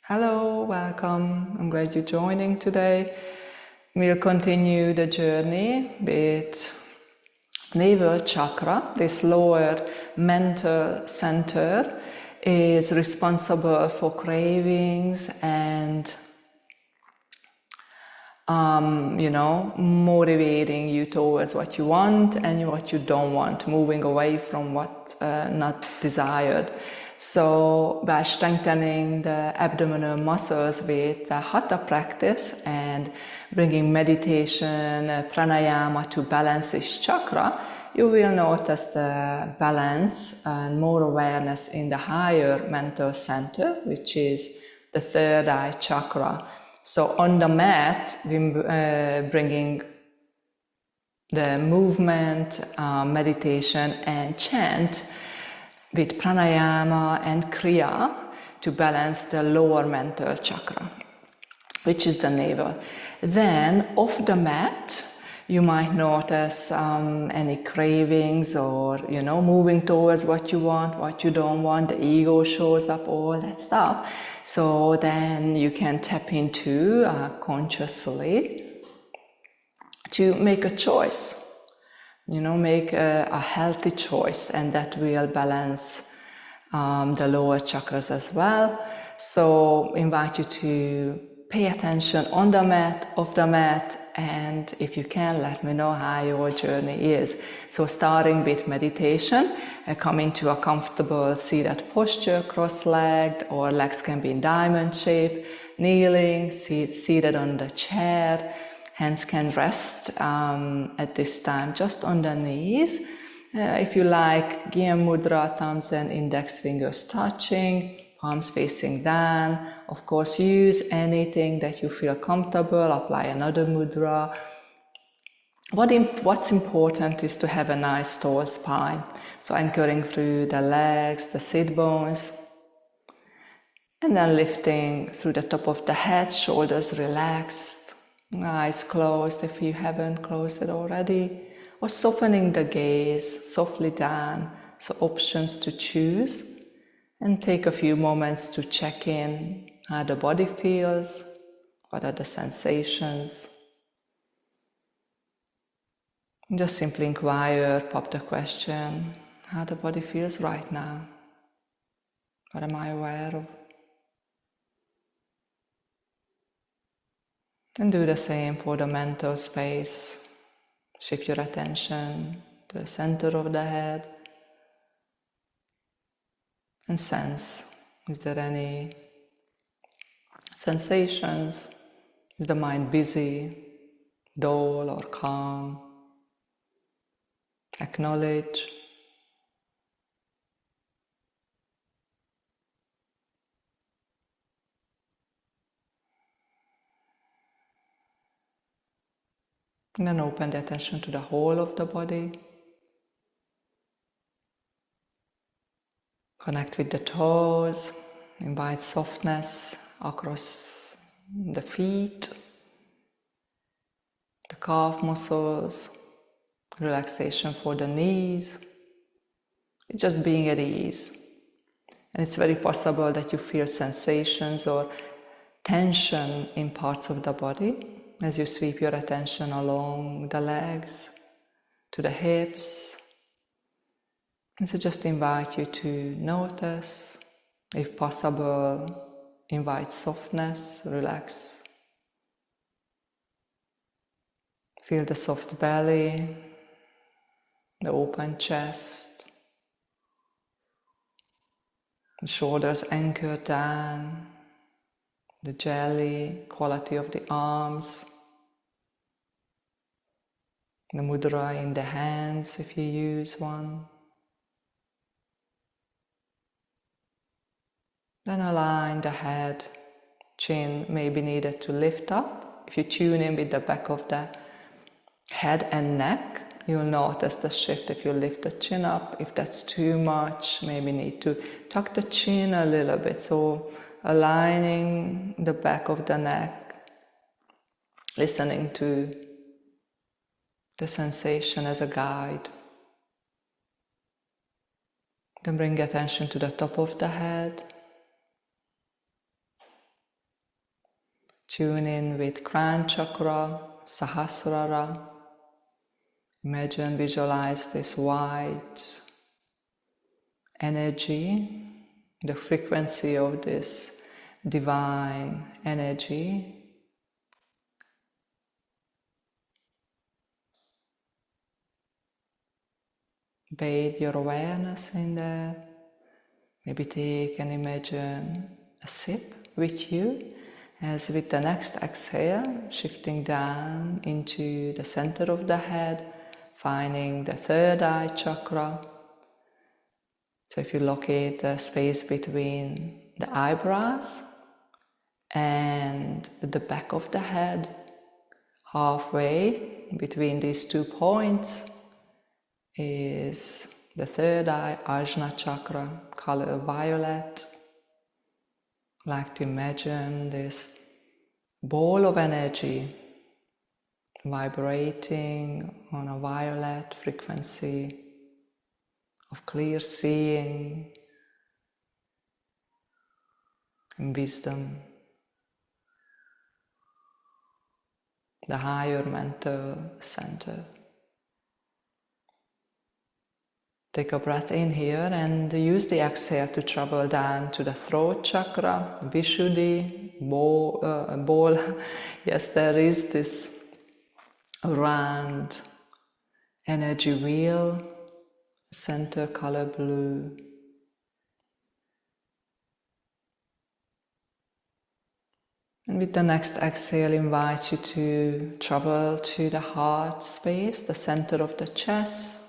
Hello, welcome. I'm glad you're joining today. We'll continue the journey with Navel Chakra. This lower mental center is responsible for cravings and motivating you towards what you want and what you don't want, moving away from what not desired. So by strengthening the abdominal muscles with the Hatha practice and bringing meditation, pranayama to balance this chakra, you will notice the balance and more awareness in the higher mental center, which is the third eye chakra. So on the mat, bringing the movement, meditation and chant with pranayama and kriya to balance the lower mental chakra, which is the navel. Then off the mat, you might notice any cravings or, moving towards what you want, what you don't want, the ego shows up, all that stuff. So then you can tap into consciously to make a choice, make a healthy choice, and that will balance the lower chakras as well. So invite you to pay attention on the mat, off the mat, and if you can, let me know how your journey is. So starting with meditation, come into a comfortable seated posture, cross-legged, or legs can be in diamond shape, kneeling, seated on the chair. Hands can rest at this time just on the knees. If you like, Agni Mudra, thumbs and index fingers touching, palms facing down. Of course, use anything that you feel comfortable, apply another mudra. What's important is to have a nice tall spine. So anchoring through the legs, the sit bones, and then lifting through the top of the head, shoulders relaxed. Eyes closed if you haven't closed it already, or softening the gaze softly down, so options to choose, and take a few moments to check in how the body feels, what are the sensations. Just simply inquire, pop the question, how the body feels right now, what am I aware of? And do the same for the mental space. Shift your attention to the center of the head and sense, is there any sensations? Is the mind busy, dull or calm? Acknowledge. And then open the attention to the whole of the body. Connect with the toes, invite softness across the feet, the calf muscles, relaxation for the knees. It's just being at ease. And it's very possible that you feel sensations or tension in parts of the body as you sweep your attention along the legs to the hips. And so just invite you to notice, if possible, invite softness, relax. Feel the soft belly, the open chest, the shoulders anchored down, the jelly, quality of the arms, the mudra in the hands if you use one. Then align the head, chin may be needed to lift up. If you tune in with the back of the head and neck, you'll notice the shift if you lift the chin up. If that's too much, maybe need to tuck the chin a little bit. So aligning the back of the neck, listening to the sensation as a guide. Then bring attention to the top of the head. Tune in with crown chakra, Sahasrara. Imagine, visualize this white energy, the frequency of this divine energy. Bathe your awareness in there. Maybe take and imagine a sip with you, as with the next exhale, shifting down into the center of the head, finding the third eye chakra. So if you locate the space between the eyebrows and the back of the head, halfway between these 2 points is the third eye, Ajna chakra, color violet. Like to imagine this ball of energy vibrating on a violet frequency of clear seeing and wisdom, the higher mental center. Take a breath in here and use the exhale to travel down to the throat chakra, Vishuddhi, ball. Yes, there is this round energy wheel, center color blue. And with the next exhale, invite you to travel to the heart space, the center of the chest.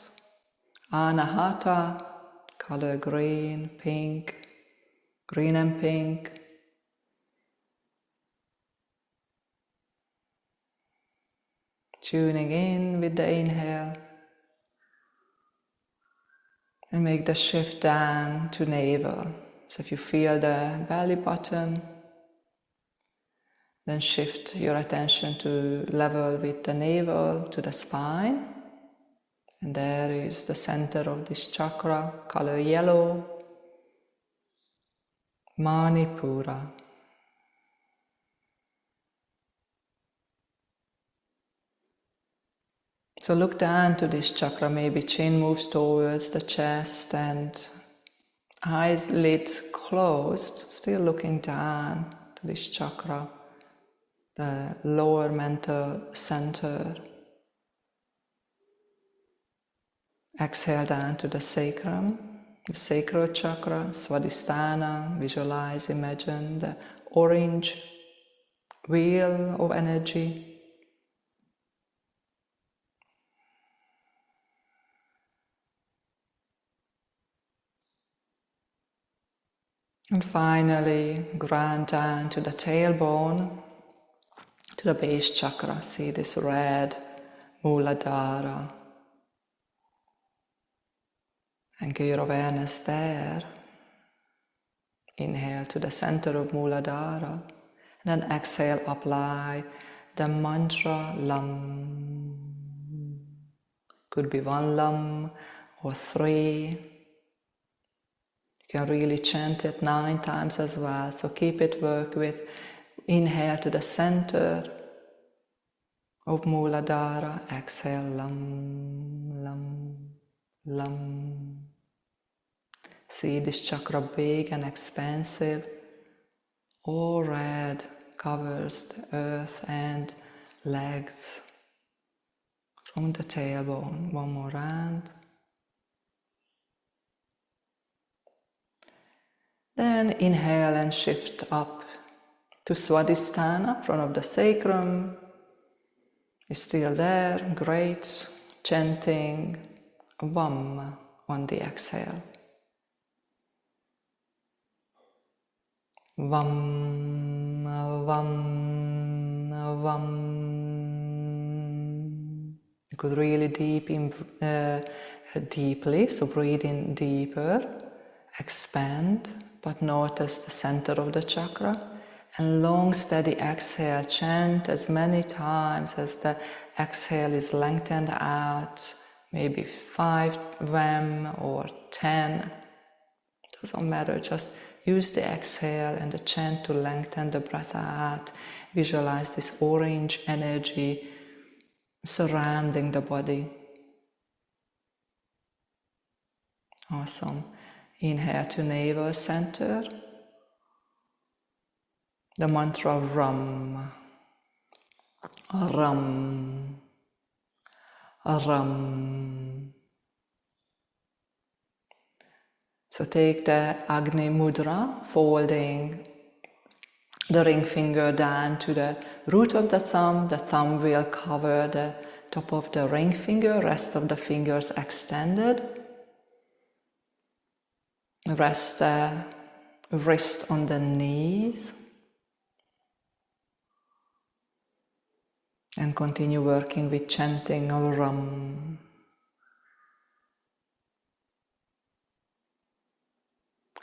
Anahata, color green, pink, green and pink. Tuning in with the inhale. And make the shift down to navel. So if you feel the belly button, then shift your attention to level with the navel to the spine. And there is the center of this chakra, color yellow, Manipura. So look down to this chakra, maybe chin moves towards the chest and eyes, lids closed, still looking down to this chakra, the lower mental center. Exhale down to the sacrum, the sacral chakra, Svadhisthana. Visualize, imagine the orange wheel of energy. And finally, ground down to the tailbone, to the base chakra. See this red Muladhara. Anchor your awareness there. Inhale to the center of Muladhara. And then exhale, apply the mantra Lam. Could be 1 Lam or 3. You can really chant it 9 times as well. So keep it work with. Inhale to the center of Muladhara. Exhale, Lam, Lam, Lam. See this chakra big and expansive. All red covers the earth and legs from the tailbone. 1 more round. Then inhale and shift up to Svadhisthana, front of the sacrum. Is still there, great. Chanting Vam on the exhale. Vam, Vam, Vam. You could really deeply, so breathe in deeper, expand, but notice the center of the chakra. And long, steady exhale, chant as many times as the exhale is lengthened out, maybe 5 Vam or 10. Doesn't matter, just use the exhale and the chant to lengthen the breath out. Visualize this orange energy surrounding the body. Awesome. Inhale to navel center. The mantra RAM. RAM. RAM. So take the Agni Mudra, folding the ring finger down to the root of the thumb. The thumb will cover the top of the ring finger, rest of the fingers extended. Rest the wrist on the knees. And continue working with chanting RAM.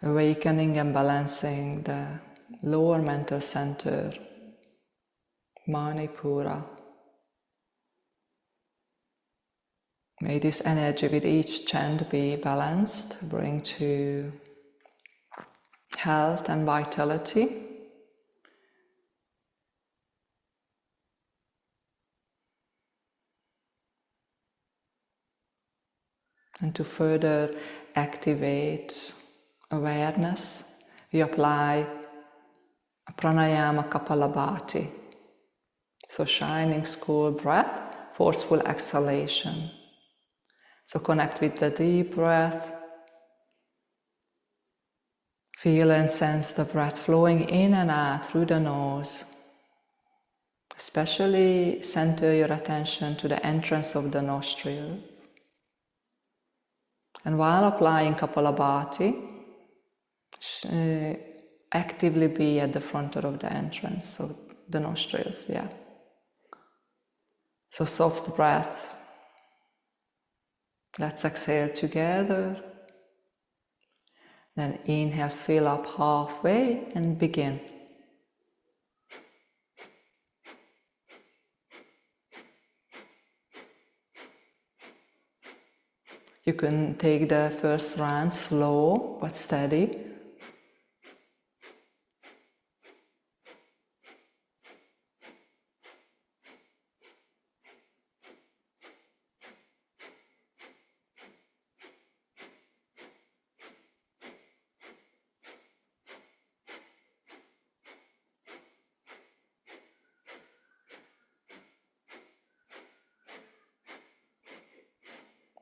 Awakening and balancing the lower mental center, Manipura. May this energy with each chant be balanced, bring to health and vitality. And to further activate awareness, we apply pranayama Kapalabhati. So shining school breath, forceful exhalation. So connect with the deep breath. Feel and sense the breath flowing in and out through the nose. Especially center your attention to the entrance of the nostrils. And while applying Kapalabhati, actively be at the front of the entrance, so the nostrils, yeah. So soft breath. Let's exhale together. Then inhale, fill up halfway and begin. You can take the first round slow but steady.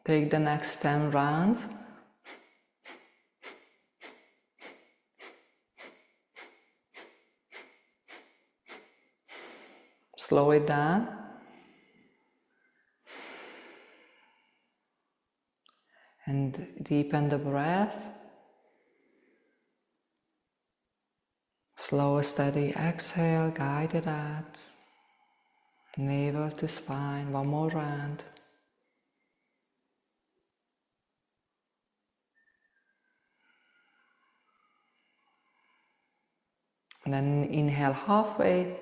Take the next 10 rounds. Slow it down. And deepen the breath. Slow, steady exhale, guide it out. Navel to spine, one more round. And then inhale halfway,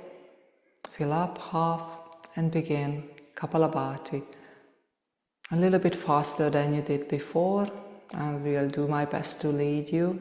fill up half and begin Kapalabhati. A little bit faster than you did before. I will do my best to lead you.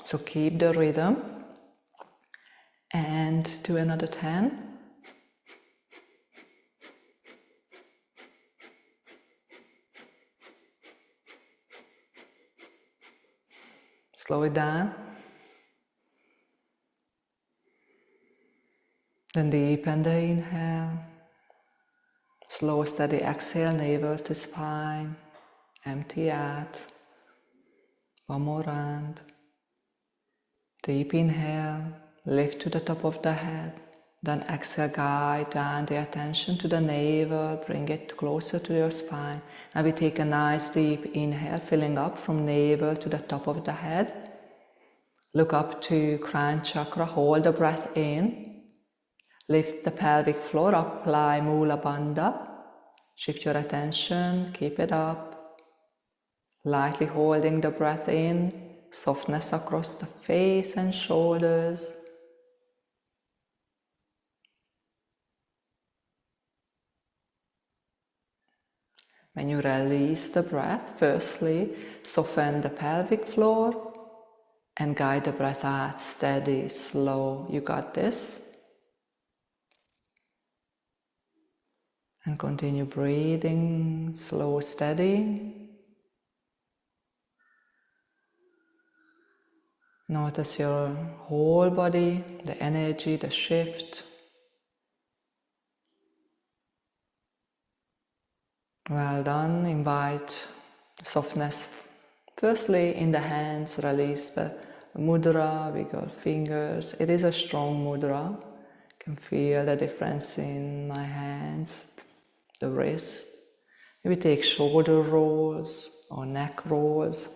So keep the rhythm and do another 10. Slow it down. Then deepen the inhale. Slow, steady exhale, navel to spine. Empty out. One more round. Deep inhale, lift to the top of the head, Then exhale, guide down the attention to the navel, bring it closer to your spine. Now we take a nice deep inhale, filling up from navel to the top of the head. Look up to crown chakra, hold the breath in. Lift the pelvic floor, apply Mula Bandha. Shift your attention, keep it up. Lightly holding the breath in, softness across the face and shoulders. When you release the breath, firstly, soften the pelvic floor and guide the breath out, steady, slow. You got this. And continue breathing, slow, steady. Notice your whole body, the energy, the shift. Well done. Invite softness. Firstly, in the hands, release the mudra, wiggle fingers. It is a strong mudra. You can feel the difference in my hands, the wrist. Maybe take shoulder rolls or neck rolls.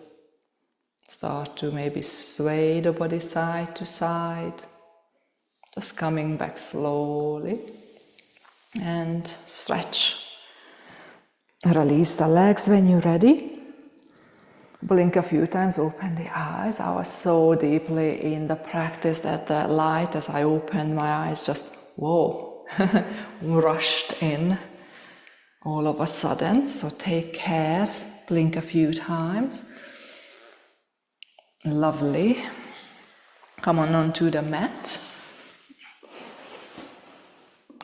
Start to maybe sway the body side to side. Just coming back slowly. And stretch. Release the legs when you're ready. Blink a few times, open the eyes. I was so deeply in the practice that the light, as I opened my eyes, just, whoa, rushed in all of a sudden. So take care, blink a few times. Lovely. Come on onto the mat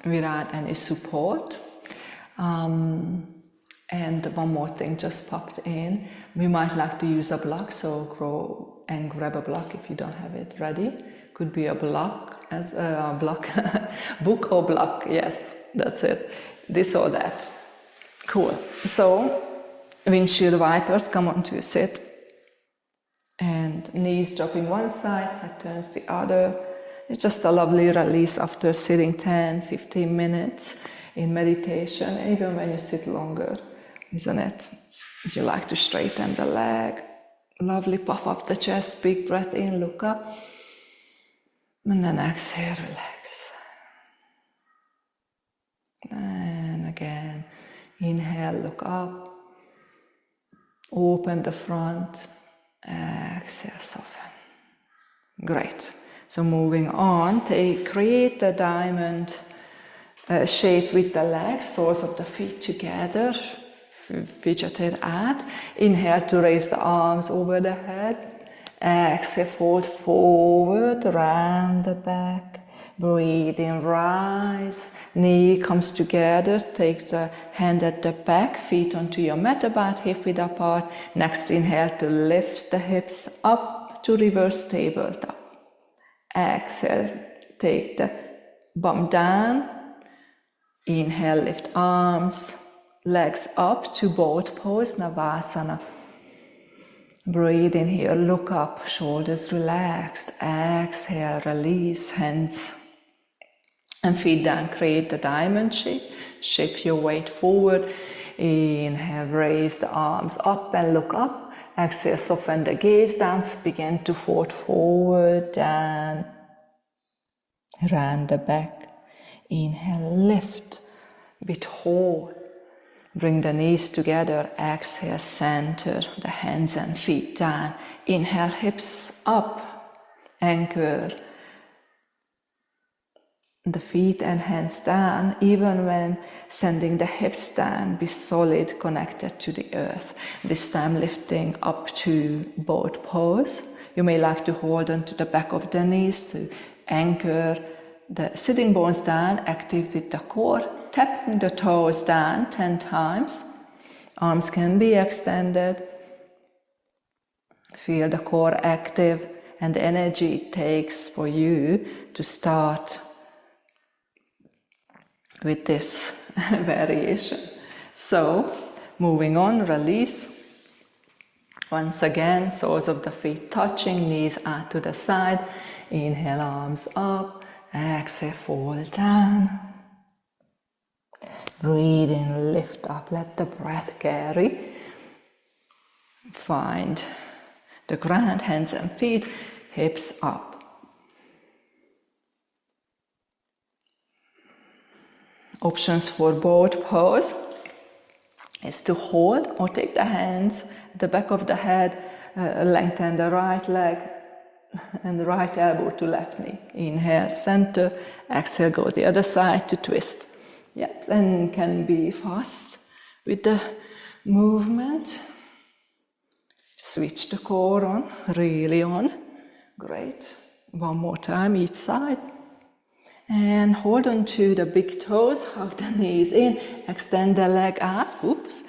without any support. And one more thing just popped in. We might like to use a block, so go and grab a block if you don't have it ready. Could be a block, as a block, book or block, yes, that's it. This or that. Cool. So, windshield wipers, come on to sit. And knees dropping one side, head turns the other. It's just a lovely release after sitting 10, 15 minutes in meditation, even when you sit longer. Isn't it? If you like to straighten the leg, lovely, puff up the chest, big breath in, look up, and then exhale, relax. And again, inhale, look up, open the front, exhale, soften. Great. So moving on, create a diamond shape with the legs, soles of the feet together. Fidgeted out. Inhale to raise the arms over the head. Exhale, fold forward, round the back. Breathe in, rise. Knee comes together. Take the hand at the back, feet onto your mat, about hip width apart. Next inhale to lift the hips up to reverse tabletop. Exhale, take the bum down. Inhale, lift arms. Legs up to boat pose, Navasana. Breathe in here, look up, shoulders relaxed. Exhale, release, hands and feet down. Create the diamond shape. Shift your weight forward. Inhale, raise the arms up and look up. Exhale, soften the gaze down. Begin to fold forward, down, round the back. Inhale, lift, bit whole. Bring the knees together, exhale, center the hands and feet down. Inhale, hips up, anchor the feet and hands down. Even when sending the hips down, be solid, connected to the earth. This time lifting up to boat pose. You may like to hold on to the back of the knees to anchor the sitting bones down, active with the core. Tapping the toes down 10 times. Arms can be extended. Feel the core active and the energy it takes for you to start with this variation. So, moving on, release. Once again, soles of the feet touching, knees out to the side. Inhale, arms up. Exhale, fall down. Breathe in, lift up, let the breath carry. Find the ground, hands and feet, hips up. Options for both pose is to hold or take the hands at the back of the head, lengthen the right leg and the right elbow to left knee. Inhale, center, exhale, go the other side to twist. Yeah, then can be fast with the movement. Switch the core on, really on. Great. One more time each side. And hold on to the big toes, hug the knees in, extend the leg out. Oops.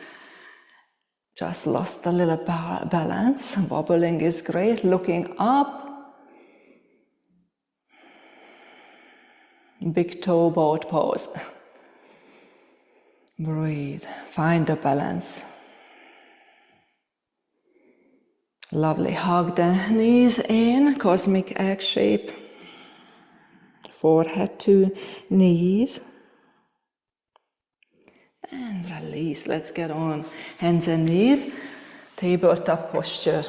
Just lost a little balance. Wobbling is great. Looking up. Big toe boat pose. Breathe. Find the balance. Lovely. Hug the knees in, cosmic egg shape. Forehead to knees. And release. Let's get on. Hands and knees. Tabletop posture.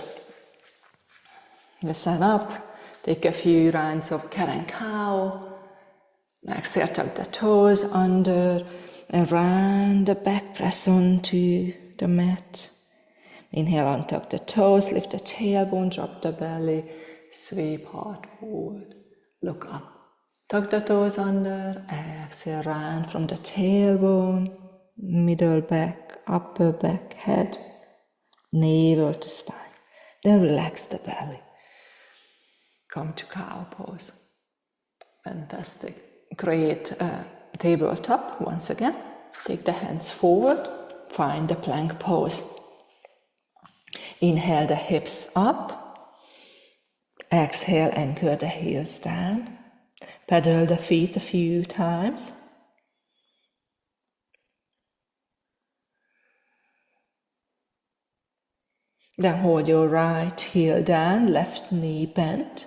Listen up. Take a few rounds of cat and cow. Exhale, tuck the toes under. Around the back, press onto the mat. Inhale, untuck the toes, lift the tailbone, drop the belly, sweep heart forward. Look up. Tuck the toes under, exhale, round from the tailbone, middle back, upper back, head, navel to spine. Then relax the belly. Come to cow pose. Fantastic. Create a tabletop once again. Take the hands forward, find the plank pose. Inhale the hips up. Exhale, anchor the heels down. Pedal the feet a few times. Then hold your right heel down, left knee bent.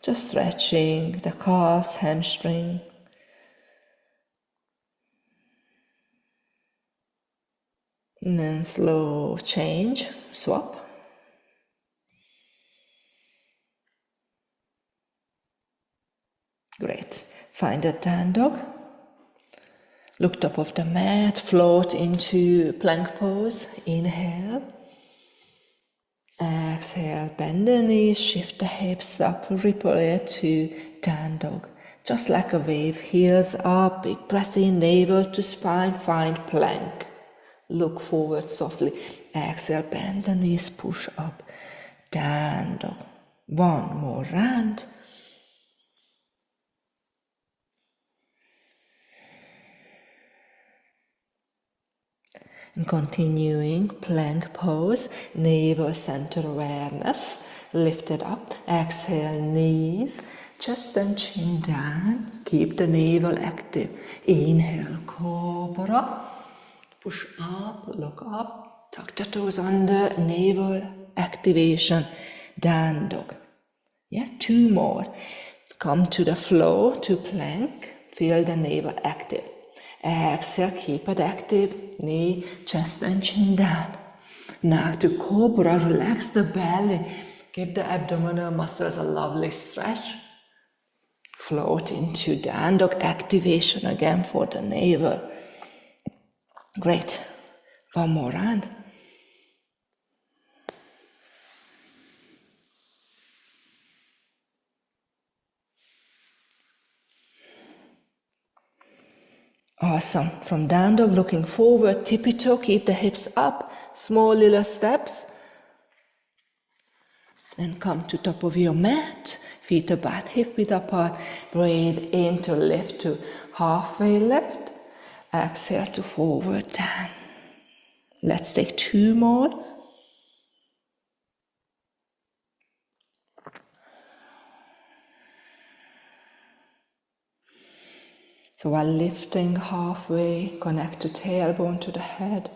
Just stretching the calves, hamstring. And then slow change, swap. Great. Find a down dog. Look top of the mat, float into plank pose. Inhale. Exhale, bend the knees, shift the hips up, ripple it to down dog. Just like a wave, heels up, big breath in, navel to spine, find plank. Look forward softly. Exhale, bend the knees, push up, down dog. One more round. And continuing, plank pose, navel center awareness, lift it up, exhale, knees, chest and chin down, keep the navel active. Inhale, cobra, push up, look up, tuck the toes under, navel activation, down dog. Yeah, two more. Come to the flow, to plank, feel the navel active. Exhale, keep it active, knee, chest and chin down. Now to cobra, relax the belly, give the abdominal muscles a lovely stretch. Float into down dog, activation again for the navel. Great. One more round. Awesome. From down dog, looking forward, tippy toe, keep the hips up, small little steps. Then come to top of your mat, feet apart, hip width apart. Breathe in to lift to halfway lift. Exhale to forward down. Let's take two more. So while lifting halfway, connect to tailbone to the head.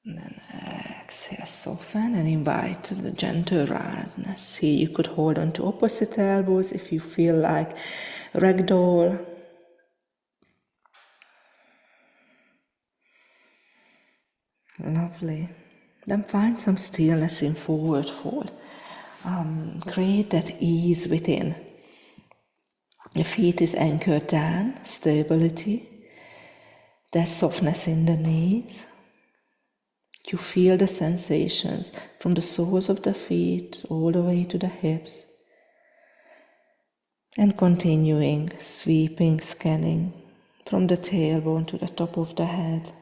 And then Exhale, soften and invite the gentle roundness. Here you could hold on to opposite elbows if you feel like ragdoll. Lovely. Then find some stillness in forward fold. Create that ease within. The feet is anchored down, stability. There's softness in the knees. You feel the sensations from the soles of the feet all the way to the hips. And continuing, sweeping, scanning from the tailbone to the top of the head.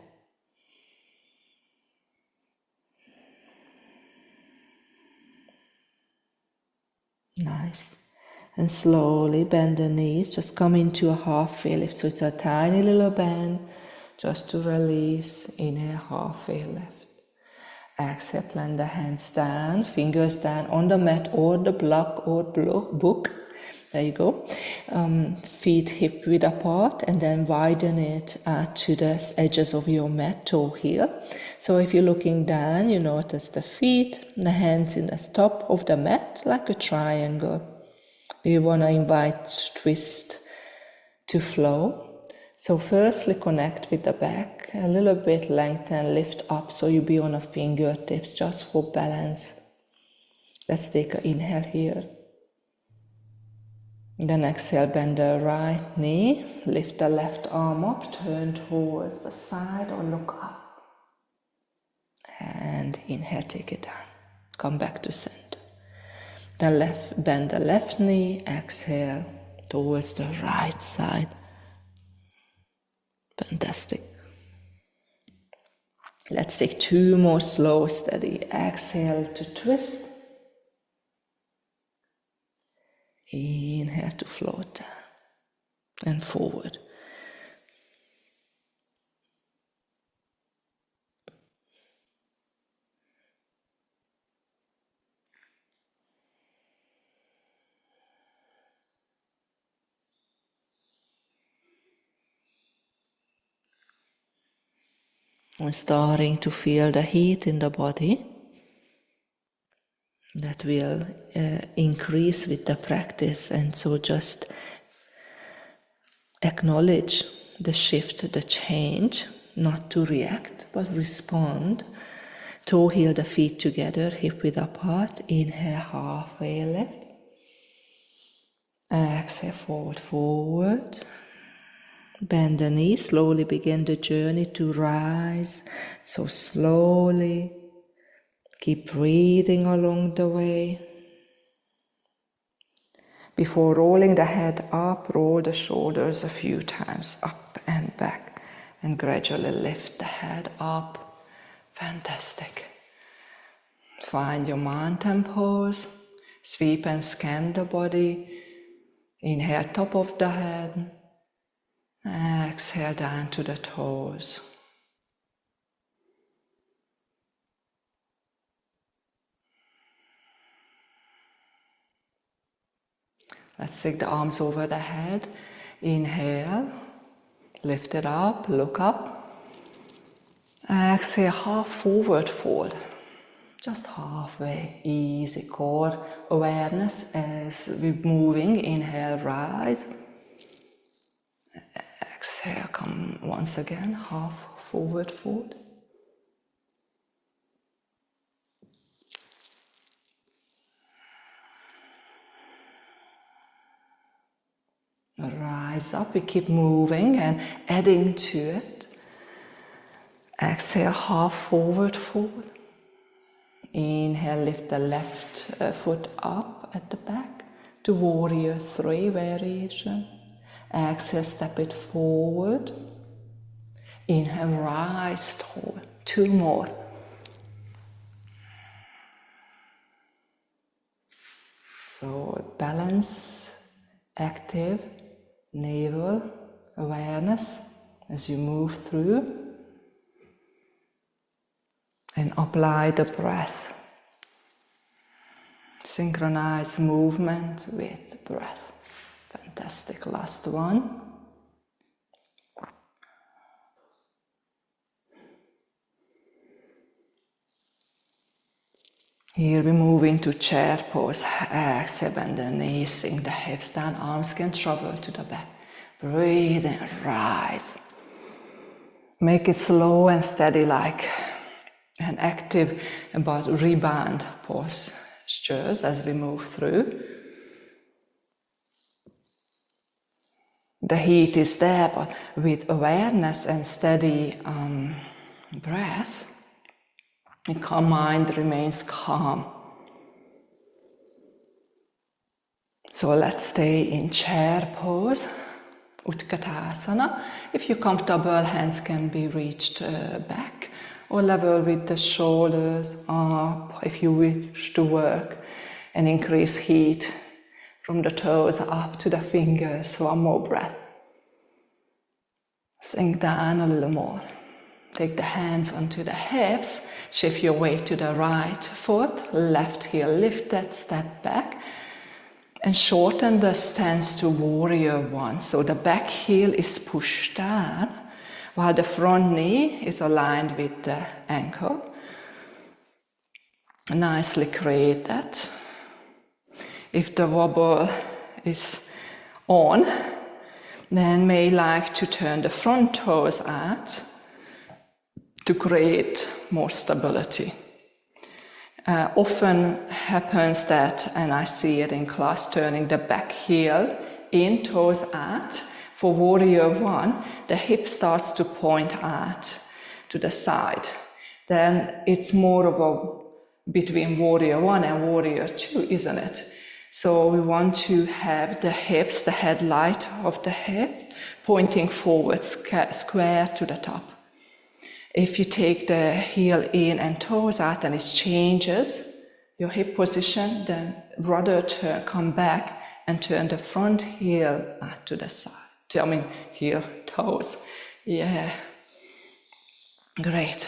Nice. And slowly bend the knees, just come into a halfway lift. So it's a tiny little bend, just to release. Inhale, halfway lift. Exhale, plant the hands down, fingers down on the mat or the block or book. There you go. Feet hip width apart, and then widen it to the edges of your mat, toe heel. So if you're looking down, you notice the feet, the hands in the top of the mat, like a triangle. We want to invite twist to flow. So firstly connect with the back, a little bit lengthen, lift up so you be on a fingertips just for balance. Let's take an inhale here. Then exhale, bend the right knee, lift the left arm up, turn towards the side or look up. And inhale, take it down. Come back to center. Then bend the left knee, exhale towards the right side. Fantastic. Let's take 2 more slow, steady. Exhale to twist. Inhale to float down and forward. We're starting to feel the heat in the body. That will increase with the practice, and so just acknowledge the shift, the change, not to react but respond. Toe heel the feet together, hip width apart. Inhale, halfway lift. Exhale, forward. Bend the knees, slowly begin the journey to rise. So slowly, keep breathing along the way. Before rolling the head up, roll the shoulders a few times, up and back, and gradually lift the head up. Fantastic. Find your mountain pose. Sweep and scan the body. Inhale, top of the head. Exhale down to the toes. Let's take the arms over the head. Inhale, lift it up, look up. Exhale, half forward fold. Just halfway, easy core awareness as we're moving. Inhale, rise. Exhale, come once again, half forward fold. Rise up, we keep moving and adding to it. Exhale, half forward fold. Inhale, lift the left foot up at the back to warrior 3 variation. Exhale, step it forward. Inhale, rise tall. 2 more. So balance, active, navel awareness as you move through. And apply the breath. Synchronize movement with breath. Fantastic. Last one. Here we move into chair pose. Exhale, bend the knees, sink the hips down, arms can travel to the back. Breathe in, rise. Make it slow and steady, like an active but rebound postures as we move through. The heat is there, but with awareness and steady breath, the calm mind remains calm. So let's stay in chair pose, Utkatasana. If you're comfortable, hands can be reached back or level with the shoulders up if you wish to work and increase heat from the toes up to the fingers. One more breath. Sink down a little more. Take the hands onto the hips, shift your weight to the right foot, left heel lifted, step back, and shorten the stance to warrior one. So the back heel is pushed down, while the front knee is aligned with the ankle. Nicely create that. If the wobble is on, then may like to turn the front toes out to create more stability. Often happens that, and I see it in class, turning the back heel in, toes out. For warrior one, the hip starts to point out to the side. Then it's more of a between warrior one and warrior two, isn't it? So we want to have the hips, the headlight of the hip, pointing forward, square to the top. If you take the heel in and toes out and it changes your hip position, then rather come back and turn the front heel out to the side. Heel, toes. Yeah. Great.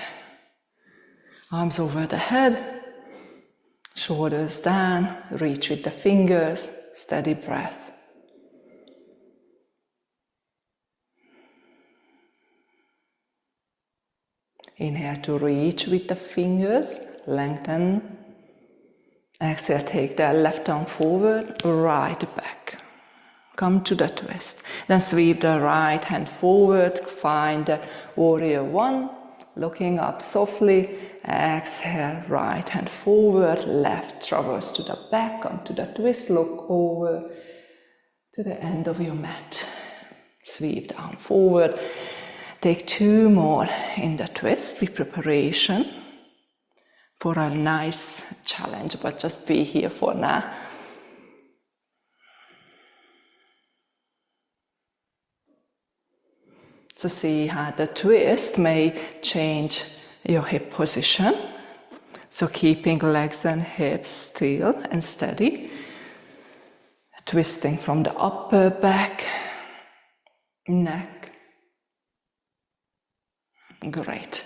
Arms over the head, shoulders down, reach with the fingers, steady breath. Inhale to reach with the fingers, lengthen. Exhale, take the left arm forward, right back. Come to the twist. Then sweep the right hand forward, find the warrior one, looking up softly. Exhale, right hand forward, left traverse to the back, come to the twist, look over to the end of your mat. Sweep the arm forward. Take two more in the twist with preparation for a nice challenge, but just be here for now. So see how the twist may change your hip position. So keeping legs and hips still and steady. Twisting from the upper back, neck. Great.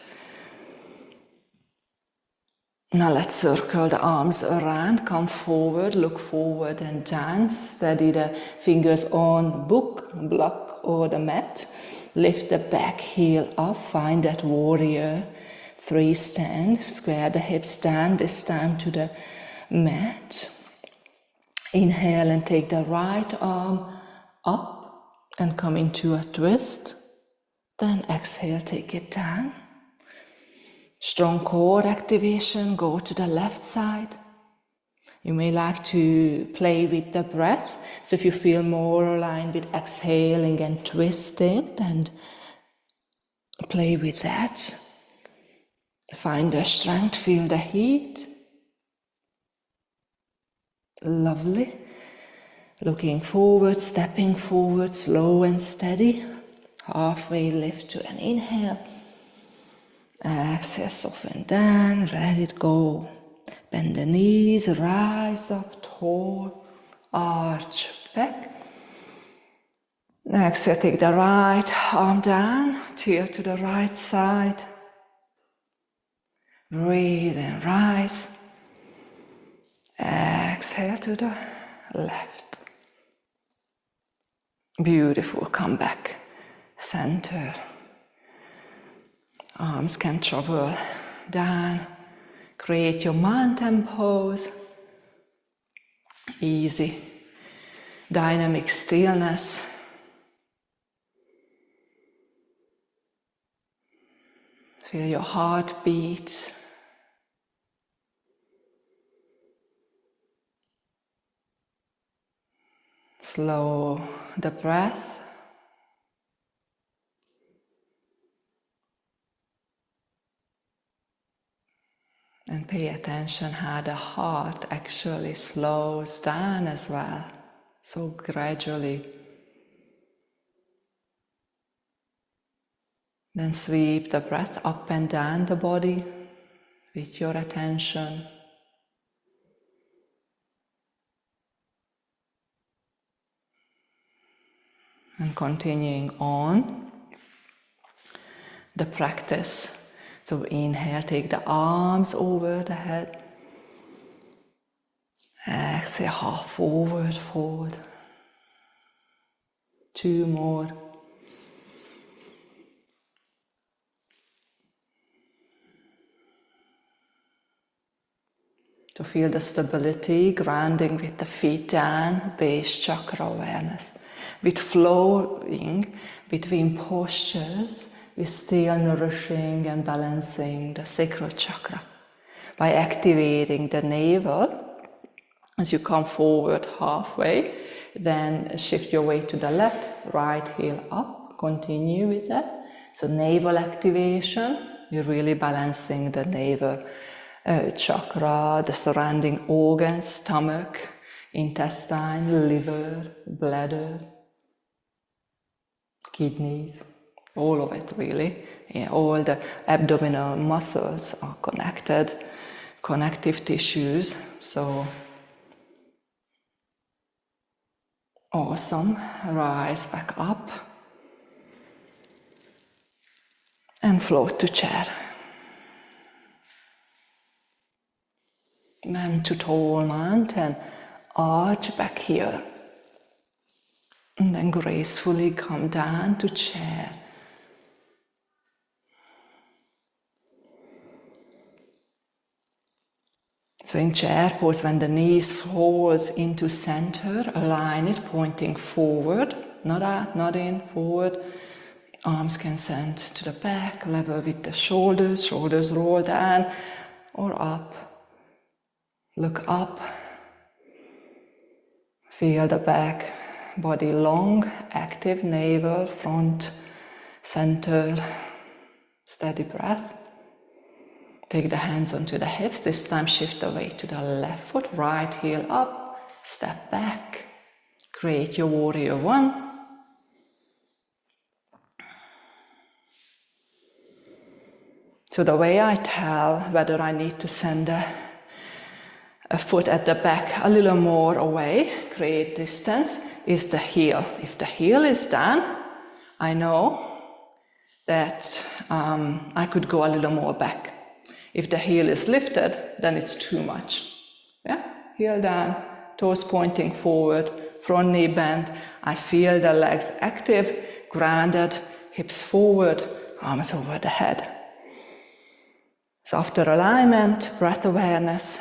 Now let's circle the arms around, come forward, look forward and dance. Steady the fingers on book, block or the mat. Lift the back heel up, find that warrior three stand. Square the hips down, this time to the mat. Inhale and take the right arm up and come into a twist. Then exhale, take it down. Strong core activation, go to the left side. You may like to play with the breath. So if you feel more aligned with exhaling and twisting, then play with that. Find the strength, feel the heat. Lovely. Looking forward, stepping forward, slow and steady. Halfway lift to an inhale. Exhale, soften down, let it go. Bend the knees, rise up tall, arch back. Exhale, take the right arm down, tilt to the right side. Breathe and rise. Exhale to the left. Beautiful, come back. Center. Arms can travel down, Create your mountain pose. Easy, dynamic stillness. Feel your heartbeat. Slow the breath. And pay attention how the heart actually slows down as well, so gradually. Then sweep the breath up and down the body with your attention. And continuing on the practice. So inhale, take the arms over the head. Exhale, half forward, fold. 2 more. To feel the stability, grounding with the feet down, base chakra awareness. With flowing between postures, we're still nourishing and balancing the sacral chakra. By activating the navel, as you come forward halfway, then shift your weight to the left, right heel up, continue with that. So navel activation, you're really balancing the navel chakra, the surrounding organs, stomach, intestine, liver, bladder, kidneys, all of it really. Yeah, all the abdominal muscles are connected, connective tissues, so awesome. Rise back up and float to chair. Then to tall mountain, arch back here. And then gracefully come down to chair. So in chair pose, when the knees falls into center, align it, pointing forward, not out, not in, forward. Arms can send to the back, level with the shoulders, shoulders roll down or up. Look up. Feel the back, body long, active, navel, front, center, steady breath. Take the hands onto the hips, this time shift the weight to the left foot, right heel up, step back, create your warrior 1. So the way I tell whether I need to send a foot at the back a little more away, create distance, is the heel. If the heel is down, I know that I could go a little more back. If the heel is lifted, then it's too much. Yeah, heel down, toes pointing forward, front knee bent. I feel the legs active, grounded, hips forward, arms over the head. So after alignment, breath awareness.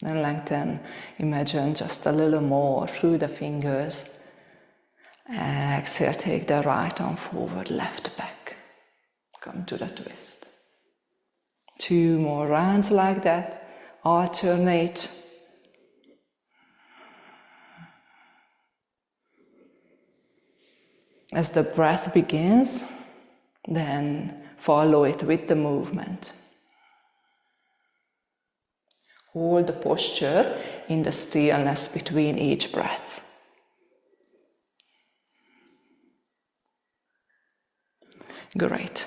And lengthen, imagine just a little more through the fingers. Exhale, take the right arm forward, left back. Come to the twist. 2 more rounds like that. Alternate. As the breath begins, then follow it with the movement. Hold the posture in the stillness between each breath. Great.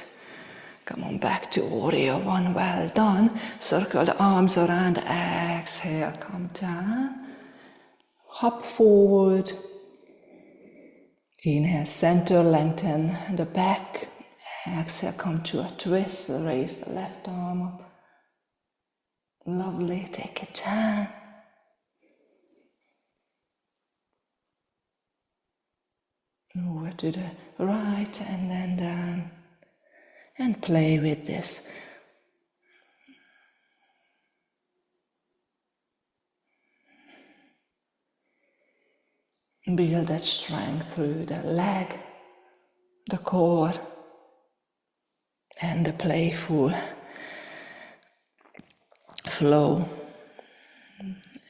Come on back to warrior 1, well done. Circle the arms around, exhale, come down. Hop forward. Inhale, center, lengthen the back. Exhale, come to a twist, raise the left arm up. Lovely, take it down. Over to the right and then down. And play with this. Build that strength through the leg, the core, and the playful flow.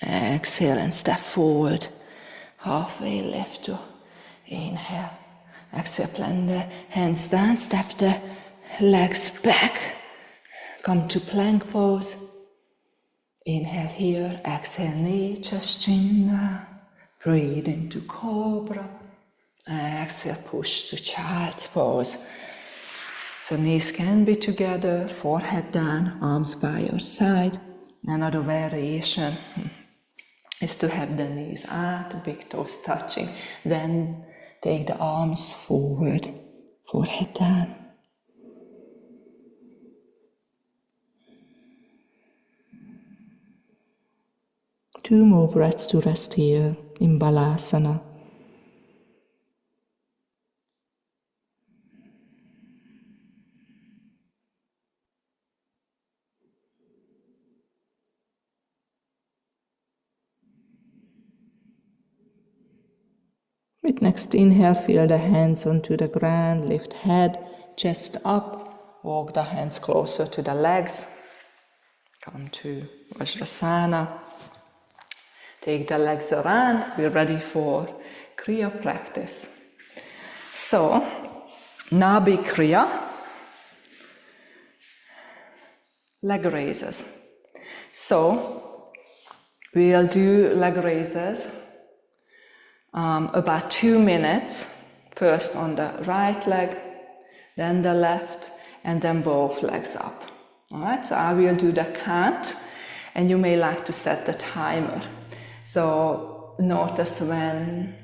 Exhale and step forward. Halfway lift to inhale. Exhale, plant the hands down, step the legs back. Come to plank pose. Inhale here, exhale, knee, chest, chin down. Breathe into cobra. Exhale, push to child's pose. So knees can be together, forehead down, arms by your side. Another variation is to have the knees out, big toes touching. Then take the arms forward, forehead down. Two more breaths to rest here in balasana. With next inhale, feel the hands onto the ground, lift head, chest up, walk the hands closer to the legs. Come to Vajrasana. Take the legs around, we're ready for Kriya practice. So, Nabi Kriya, leg raises. So, we'll do leg raises about 2 minutes, first on the right leg, then the left, and then both legs up. Alright, so I will do the count, and you may like to set the timer. So notice when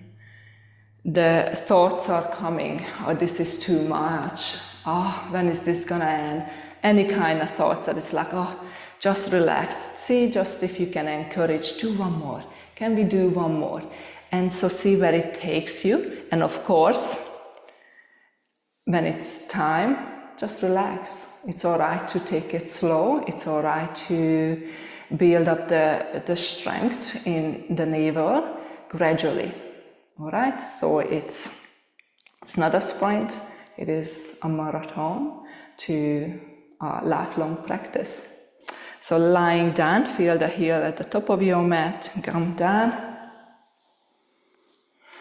the thoughts are coming, oh, this is too much, oh, when is this gonna end? Any kind of thoughts that it's like, oh, just relax. See, just if you can encourage, do one more. Can we do one more? And so see where it takes you. And of course, when it's time, just relax. It's all right to take it slow. It's all right to build up the strength in the navel gradually. All right, so it's not a sprint. It is a marathon to lifelong practice. So lying down, feel the heel at the top of your mat, come down.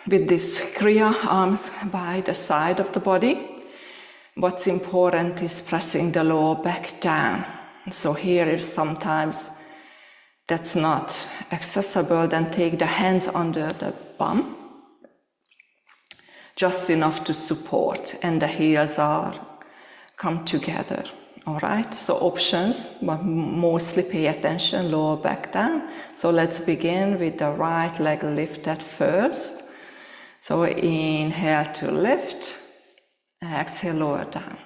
With this Kriya, arms by the side of the body. What's important is pressing the lower back down. So here is sometimes that's not accessible, then take the hands under the bum. Just enough to support, and the heels are come together. All right, so options, but mostly pay attention, lower back down. So let's begin with the right leg lifted first. So inhale to lift, exhale, lower down.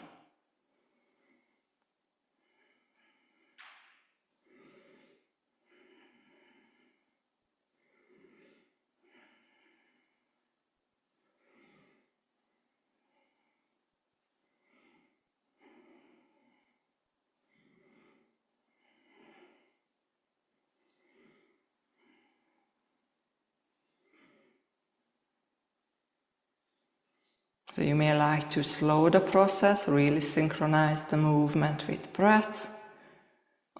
So you may like to slow the process, really synchronize the movement with breath,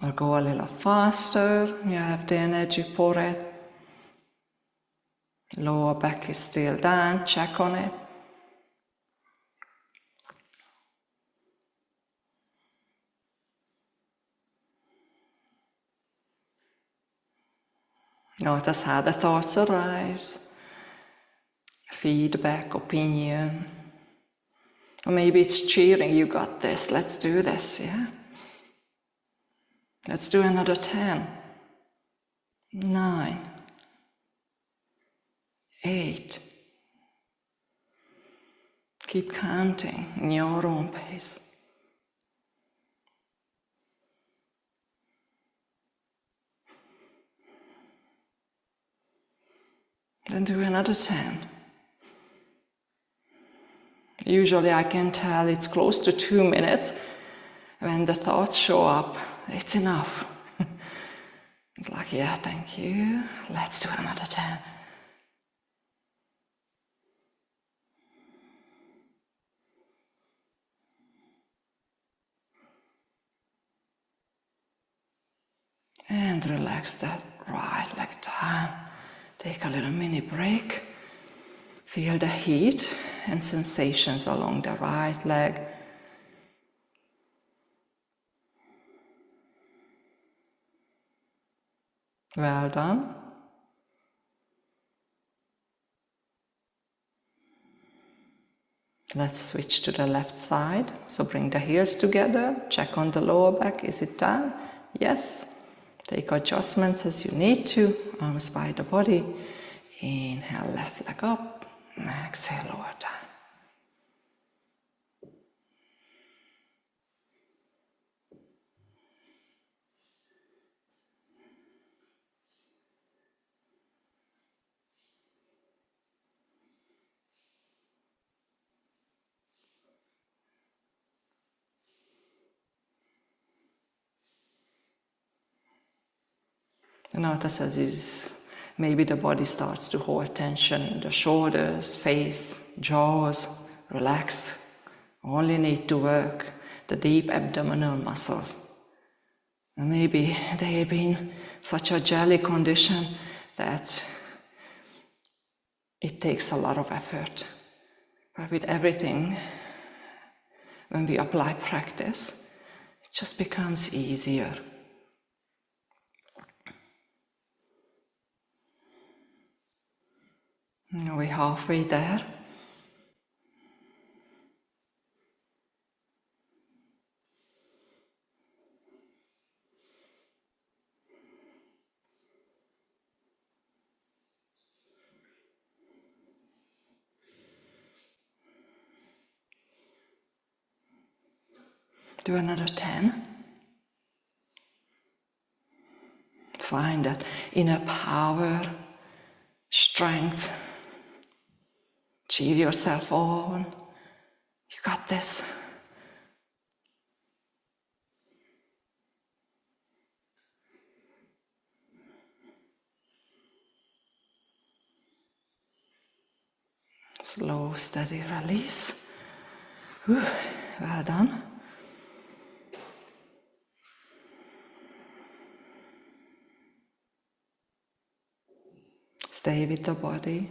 or go a little faster, you have the energy for it. Lower back is still down, check on it. Notice how the thoughts arise, feedback, opinion. Or maybe it's cheering, you got this, let's do this, yeah? Let's do another 10, 9, 8. Keep counting in your own pace. Then do another 10. Usually I can tell it's close to 2 minutes. When the thoughts show up, it's enough. It's like, yeah, thank you. Let's do another 10. And relax that right leg down. Take a little mini break. Feel the heat and sensations along the right leg. Well done. Let's switch to the left side. So bring the heels together. Check on the lower back. Is it down? Yes. Take adjustments as you need to. Arms by the body. Inhale, left leg up. Exhale, lower down. Notice as maybe the body starts to hold tension in the shoulders, face, jaws. Relax. Only need to work the deep abdominal muscles. And maybe they've been such a jelly condition that it takes a lot of effort. But with everything, when we apply practice, it just becomes easier. We're halfway there. Do another 10. Find that inner power, strength. Cheer yourself on. You got this. Slow, steady release. Whew, well done. Stay with the body.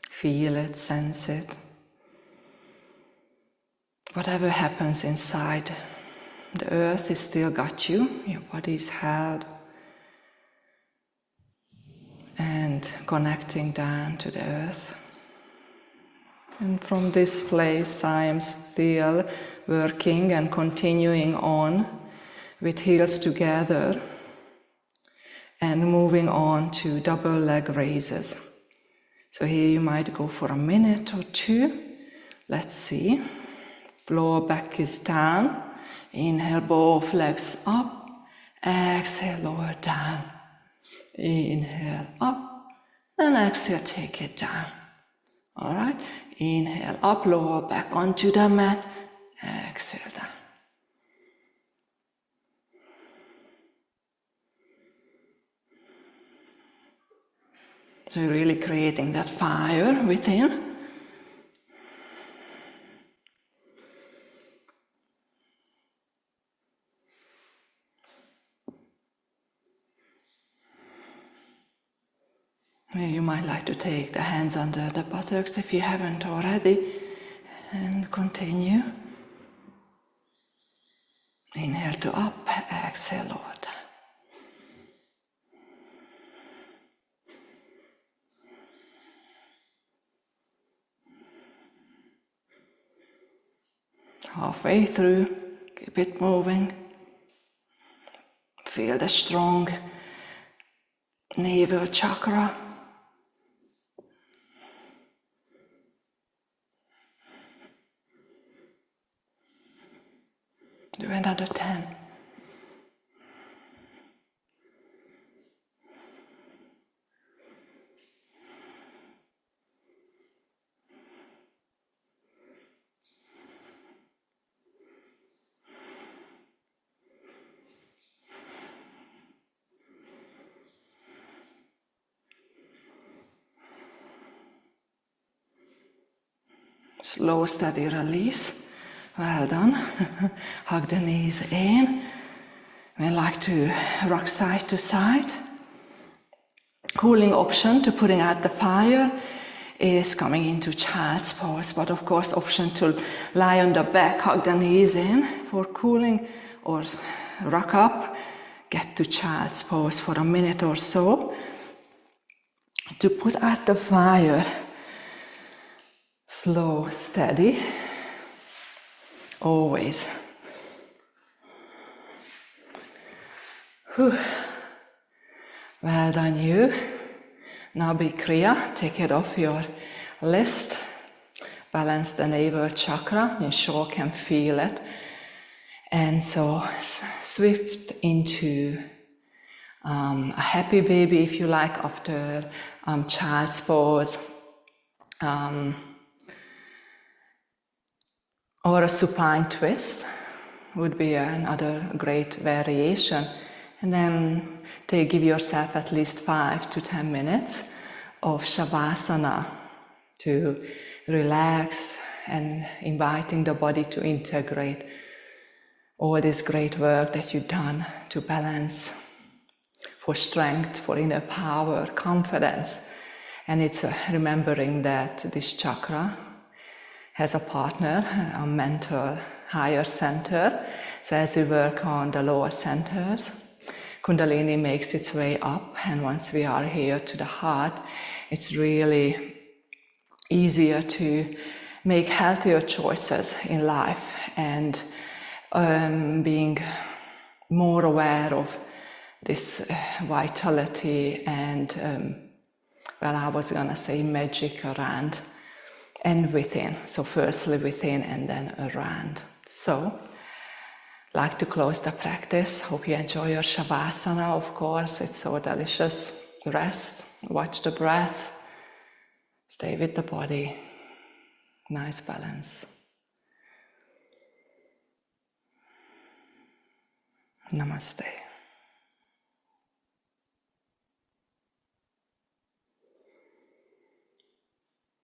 Feel it, sense it. Whatever happens inside, the earth is still got you. Your body is held. And connecting down to the earth. And from this place, I am still working and continuing on with heels together and moving on to double leg raises. So here you might go for a minute or two. Let's see. Lower back is down. Inhale, both legs up. Exhale, lower down. Inhale, up. And exhale, take it down. All right. Inhale, up, lower back onto the mat. Exhale, down. So really creating that fire within. You might like to take the hands under the buttocks if you haven't already, and continue. Inhale to up, exhale, lower down. Halfway through, keep it moving. Feel the strong Navel Chakra. Do another 10. Slow, steady release. Well done. Hug the knees in. We like to rock side to side. Cooling option to putting out the fire is coming into child's pose, but of course option to lie on the back, hug the knees in for cooling, or rock up, get to child's pose for a minute or so. To put out the fire, slow, steady, always. Whew. Well done you. Now be Kriya, take it off your list. Balance the Navel Chakra, you sure can feel it. And so swift into a happy baby, if you like, after child's pose. Or a supine twist would be another great variation. And then give yourself at least 5 to 10 minutes of Shavasana to relax and inviting the body to integrate all this great work that you've done to balance for strength, for inner power, confidence. And it's remembering that this chakra has a partner, a mental higher center. So as we work on the lower centers, Kundalini makes its way up, and once we are here to the heart, it's really easier to make healthier choices in life and being more aware of this vitality and, well, I was gonna say magic around and within. So firstly within and then around. So, like to close the practice. Hope you enjoy your Shavasana, of course. It's so delicious. Rest, watch the breath, stay with the body. Nice balance. Namaste.